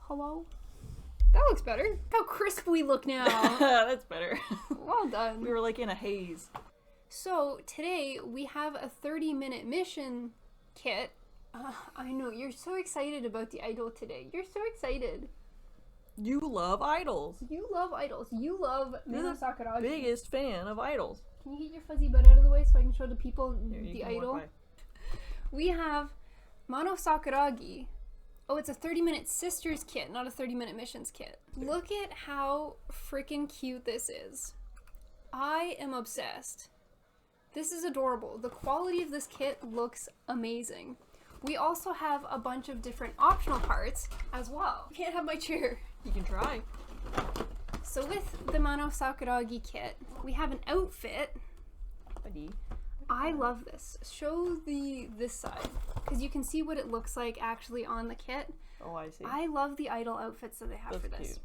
Hello? That looks better. Look how crisp we look now. That's better. Well done. We were like in a haze. So today we have a 30-minute mission kit. I know, you're so excited about the idol today. You're so excited. You love idols. You love idols. You love Mano Sakuragi. Biggest fan of idols. Can you get your fuzzy butt out of the way so I can show the people the idol? We have Mano Sakuragi. Oh, it's a 30-minute sisters kit, not a 30-minute missions kit. Look at how freaking cute this is. I am obsessed. This is adorable. The quality of this kit looks amazing. We also have a bunch of different optional parts as well. I can't have my chair. You can try. So with the Mano Sakuragi kit, we have an outfit. Buddy. I love this. Show this side, because you can see what it looks like actually on the kit. Oh, I see. I love the idol outfits that they have for this. Cute.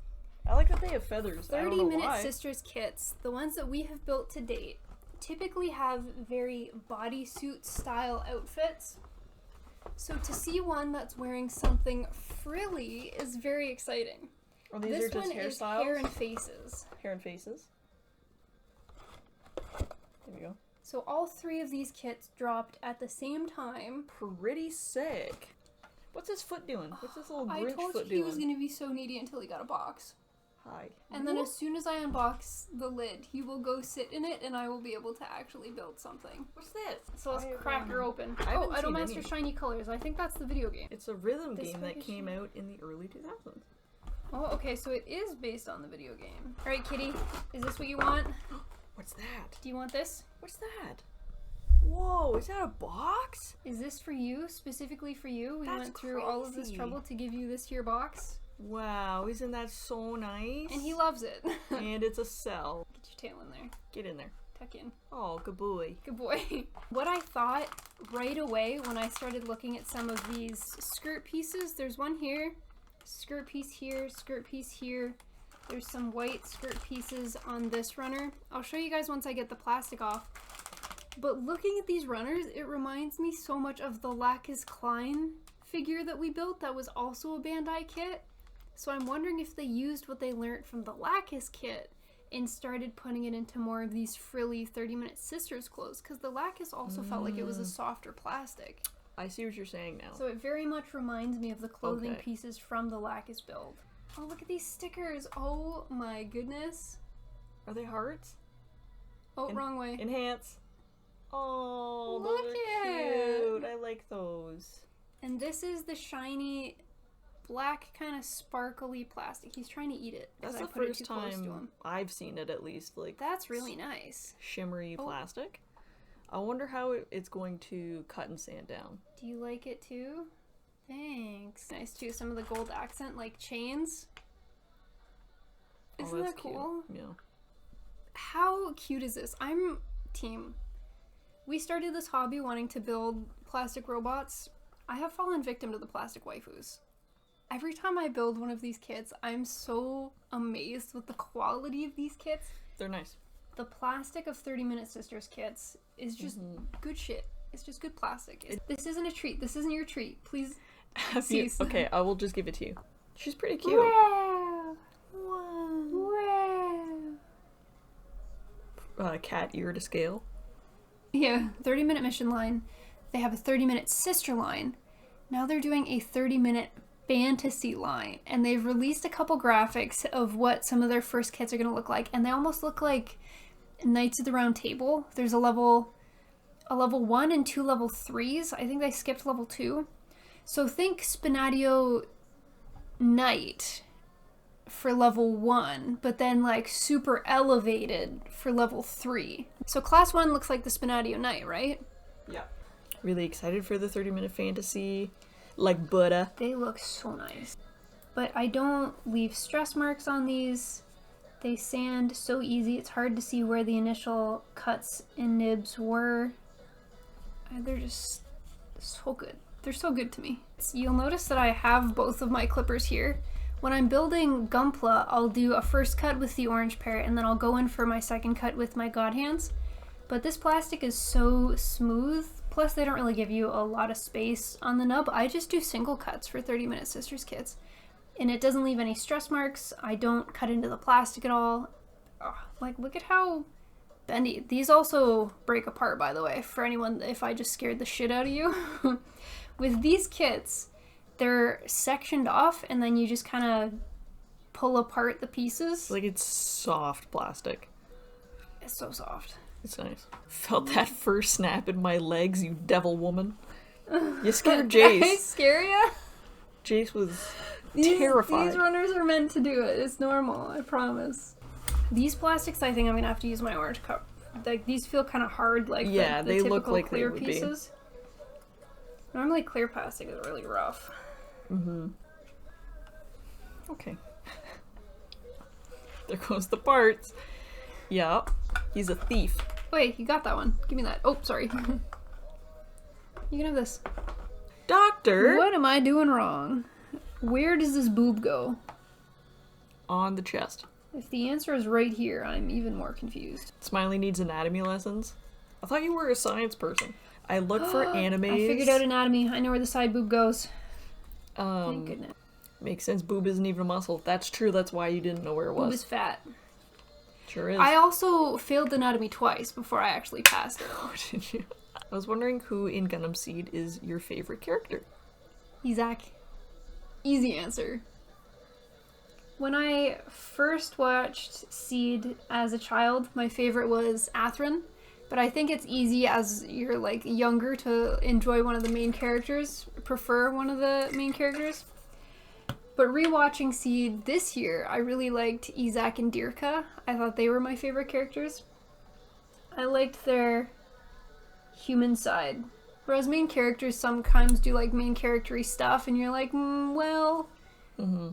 I like that they have feathers. 30-minute sisters kits, the ones that we have built to date, typically have very bodysuit style outfits. So to see one that's wearing something frilly is very exciting. Oh, these this are just one is hairstyles? hair and faces. Hair and faces. There we go. So all three of these kits dropped at the same time. Pretty sick. What's his foot doing? What's this little Grinch foot doing? I told you he was going to be so needy until he got a box. Hi. And then as soon as I unbox the lid, he will go sit in it and I will be able to actually build something. What's this? So let's crack her open. Oh, Idolmaster Shiny Colors. I think that's the video game. It's a rhythm game that came out in the early 2000s. Oh, okay, so it is based on the video game. Alright, kitty, is this what you want? What's that? Do you want this? What's that? Whoa, is that a box? Is this for you? Specifically for you? We That's went through all of this crazy. trouble to give you this here box. Wow, isn't that so nice? And he loves it. And it's a cell. Get your tail in there. Get in there. Tuck in. Oh, good boy. Good boy. What I thought right away when I started looking at some of these skirt pieces, there's one here, skirt piece here, skirt piece here. There's some white skirt pieces on this runner. I'll show you guys once I get the plastic off. But looking at these runners, it reminds me so much of the Lacus Klein figure that we built that was also a Bandai kit. So I'm wondering if they used what they learned from the Lacus kit and started putting it into more of these frilly 30-minute sisters clothes, because the Lacus also felt like it was a softer plastic. I see what you're saying now. So it very much reminds me of the clothing pieces from the Lacus build. Oh, look at these stickers. Oh my goodness. Are they hearts? Oh, wrong way. Enhance. Oh, Look those at are cute. I like those. And this is the shiny black kind of sparkly plastic. He's trying to eat it. That's I the put it first too close to time him. I've seen it, at least. Like, That's really nice. shimmery plastic. I wonder how it's going to cut and sand down. Do you like it too? Thanks. Nice too. Some of the gold accent like chains. Isn't that cool? Cute. Yeah. How cute is this? I'm team. We started this hobby wanting to build plastic robots. I have fallen victim to the plastic waifus. Every time I build one of these kits, I'm so amazed with the quality of these kits. They're nice. The plastic of 30-minute sisters kits is just good shit. It's just good plastic. This isn't a treat. This isn't your treat. Please. Okay, I will just give it to you. She's pretty cute. Wow. Wow. Cat ear to scale. Yeah, 30-minute mission line. They have a 30-minute sister line. Now they're doing a 30-minute fantasy line. And they've released a couple graphics of what some of their first kits are going to look like. And they almost look like Knights of the Round Table. There's a level 1 and 2 level 3s. I think they skipped level 2. So think Spinadio Knight for level 1, but then like super elevated for level 3. So class 1 looks like the Spinadio Knight, right? Yeah. Really excited for the 30-minute fantasy, like Buddha. They look so nice. But I don't leave stress marks on these. They sand so easy, it's hard to see where the initial cuts and nibs were. They're just so good. They're so good to me. You'll notice that I have both of my clippers here. When I'm building Gunpla, I'll do a first cut with the orange parrot, and then I'll go in for my second cut with my god hands. But this plastic is so smooth, plus they don't really give you a lot of space on the nub. I just do single cuts for 30-minute sisters kits. and it doesn't leave any stress marks. I don't cut into the plastic at all. Oh, like, look at how bendy. These also break apart, by the way, for anyone, if I just scared the shit out of you. With these kits, they're sectioned off, and then you just kind of pull apart the pieces. Like, it's soft plastic. It's so soft. It's nice. Felt that first snap in my legs, you devil woman. You scared Jace. Did I scare ya? Jace was terrified. These runners are meant to do it. It's normal, I promise. These plastics, I think I'm gonna have to use my orange cup. Like, these feel kind of hard, like yeah, the they typical look like clear they would pieces. Normally, clear plastic is really rough. Mm-hmm. Okay. There goes the parts. Yup. He's a thief. Wait, you got that one. Give me that. Oh, sorry. You can have this. Doctor! What am I doing wrong? Where does this boob go? On the chest. If the answer is right here, I'm even more confused. Smiley needs anatomy lessons. I thought you were a science person. I look for animes. I figured out anatomy. I know where the side boob goes. Thank goodness. Makes sense. Boob isn't even a muscle. That's true. That's why you didn't know where it was. Boob is fat. Sure is. I also failed anatomy twice before I actually passed it. Oh, did you? I was wondering who in Gundam Seed is your favorite character. Isaac. Easy answer. When I first watched Seed as a child, my favorite was Athrun. But I think it's easy as you're, like, younger to enjoy one of the main characters, prefer one of the main characters. But rewatching Seed this year, I really liked Isaac and Dirka. I thought they were my favorite characters. I liked their human side. Whereas main characters sometimes do, like, main character-y stuff, and you're like, well... Mm-hmm.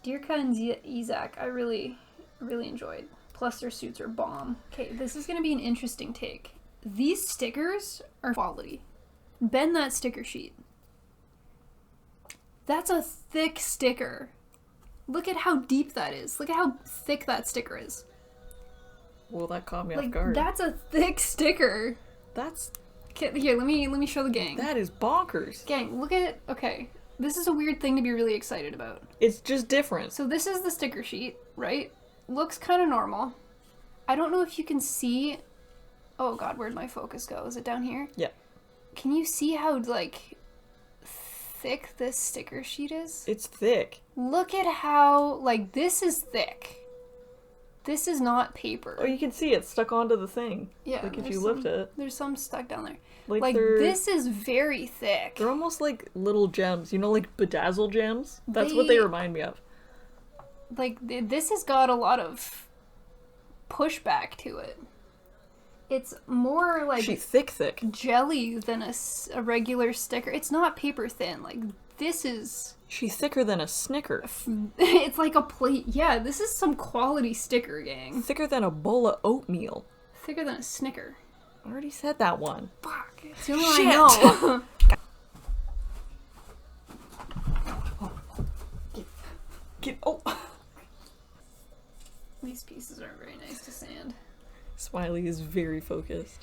Dirka and Isaac, I really, really enjoyed. Plus their suits are bomb. Okay, this is gonna be an interesting take. These stickers are quality. Bend that sticker sheet. That's a thick sticker. Look at how deep that is. Look at how thick that sticker is. Well, that caught me Like, off guard. that's a thick sticker. That's... Okay, here, let me show the gang. That is bonkers. Gang, look at it. Okay, this is a weird thing to be really excited about. It's just different. So this is the sticker sheet, right? Looks kind of normal. I don't know if you can see... Oh god, where'd my focus go? Is it down here? Yeah. Can you see how, like, thick this sticker sheet is? It's thick. Look at how, like, this is thick. This is not paper. Oh, you can see it stuck onto the thing. Yeah. Like, if you lift it. There's some stuck down there. Like this is very thick. They're almost like little gems. You know, like bedazzled gems? That's what they remind me of. Like, this has got a lot of pushback to it. It's more like She's thick. jelly than a regular sticker. It's not paper thin. Like, this is... She's thicker than a Snicker. It's like a plate. Yeah, this is some quality sticker, gang. Thicker than a bowl of oatmeal. Thicker than a Snicker. I already said that one. Fuck. It's the only one I know. Oh. These pieces aren't very nice to sand. Smiley is very focused.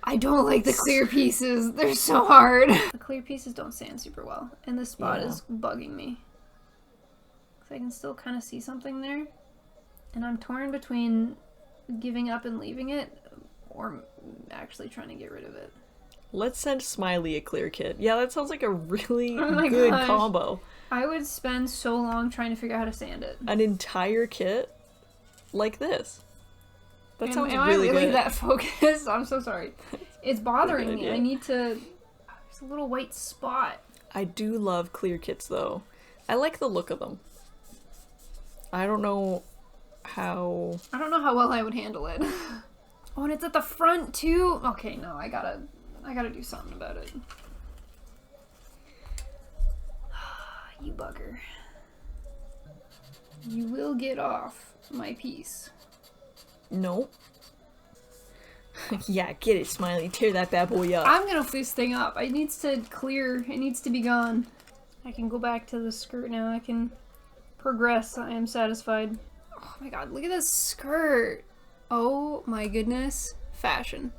I don't like the clear pieces. They're so hard. The clear pieces don't sand super well. And this spot is bugging me. Because I can still kind of see something there. And I'm torn between giving up and leaving it or actually trying to get rid of it. Let's send Smiley a clear kit. Yeah, that sounds like a really Oh good combo. I would spend so long trying to figure out how to sand it. An entire kit like this. That sounds am really I really good. that focused? I'm so sorry. It's bothering me. idea. I need to... There's a little white spot. I do love clear kits though. I like the look of them. I don't know how well I would handle it. Oh, and it's at the front too? Okay, no, I gotta do something about it. You bugger. You will get off my piece. No. Yeah, get it, Smiley. Tear that bad boy up. I'm gonna flip this thing up. It needs to clear. It needs to be gone. I can go back to the skirt now. I can progress. I am satisfied. Oh my god, look at this skirt. Oh my goodness. Fashion.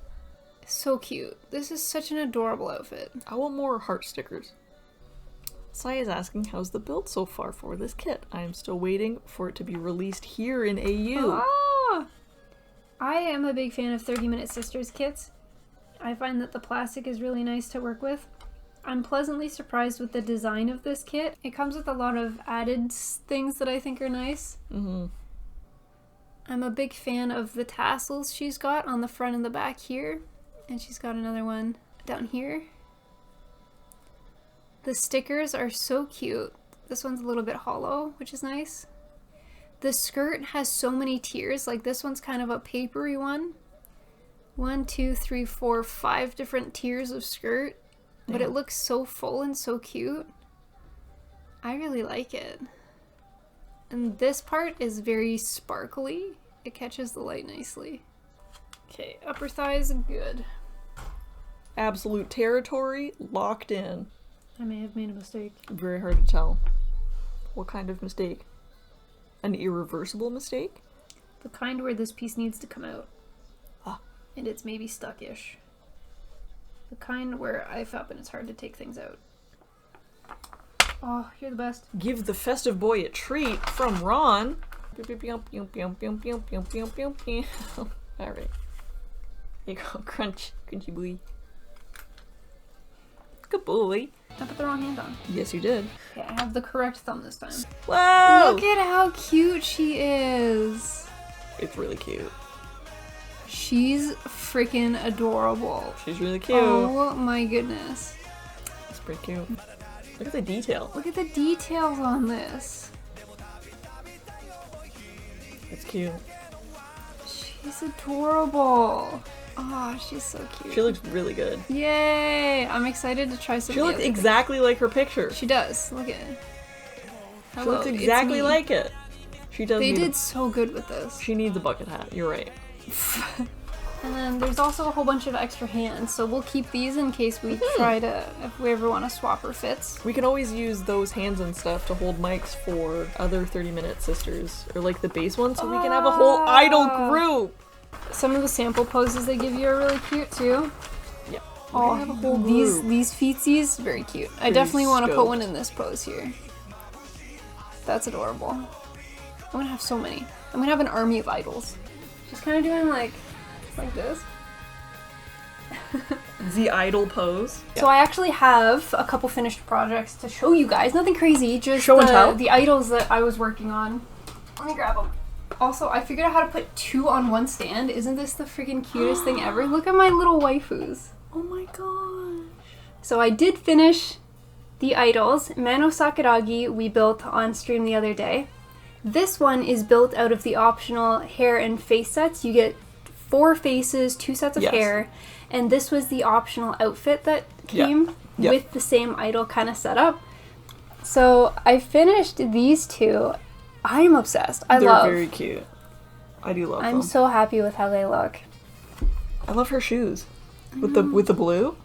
So cute. This is such an adorable outfit. I want more heart stickers. Sai is asking, how's the build so far for this kit? I am still waiting for it to be released here in AU. Ah! I am a big fan of 30-Minute Sisters kits. I find that the plastic is really nice to work with. I'm pleasantly surprised with the design of this kit. It comes with a lot of added things that I think are nice. Mm-hmm. I'm a big fan of the tassels she's got on the front and the back here. And she's got another one down here. The stickers are so cute. This one's a little bit hollow, which is nice. The skirt has so many tiers. Like this one's kind of a papery one. 1, 2, 3, 4, 5 different tiers of skirt. But it looks so full and so cute. I really like it. And this part is very sparkly. It catches the light nicely. Okay, upper thighs, good. Absolute territory, locked in. I may have made a mistake. Very hard to tell. What kind of mistake? An irreversible mistake? The kind where this piece needs to come out. Ah. And it's maybe stuck-ish. The kind where I felt and it's hard to take things out. Oh, you're the best. Give the festive boy a treat from Ron. Alright. Here you go, crunch. Crunchy boy. Good boy. I put the wrong hand on. Yes, you did. Okay, I have the correct thumb this time. Whoa! Look at how cute she is. It's really cute. She's freaking adorable. She's really cute. Oh my goodness. It's pretty cute. Look at the detail. Look at the details on this. It's cute. She's adorable. Oh, she's so cute. She looks really good. Yay! I'm excited to try some. She looks exactly like her picture. She does. Look at it. She looks exactly like it. She does. They did so good with this. She needs a bucket hat. You're right. And then there's also a whole bunch of extra hands, so we'll keep these in case we try to, if we ever want to swap her fits. We can always use those hands and stuff to hold mics for other 30-minute sisters, or like the base ones, so we can have a whole idol group. Some of the sample poses they give you are really cute too. Yeah. Oh, have a whole these feetsies, very cute. I definitely want to put one in this pose here. That's adorable. I'm gonna have so many. I'm gonna have an army of idols. She's kind of doing like this. The idol pose. So I actually have a couple finished projects to show you guys. Nothing crazy, just show and tell. The idols that I was working on. Let me grab them. Also, I figured out how to put 2 on one stand. Isn't this the freaking cutest thing ever? Look at my little waifus. Oh my gosh. So I did finish the idols. Mano Sakuragi we built on stream the other day. This one is built out of the optional hair and face sets. You get 4 faces, 2 sets of hair, and this was the optional outfit that came with the same idol kind of setup. So I finished these 2. I am obsessed. They're very cute. I do love them. I'm so happy with how they look. I love her shoes. With the blue.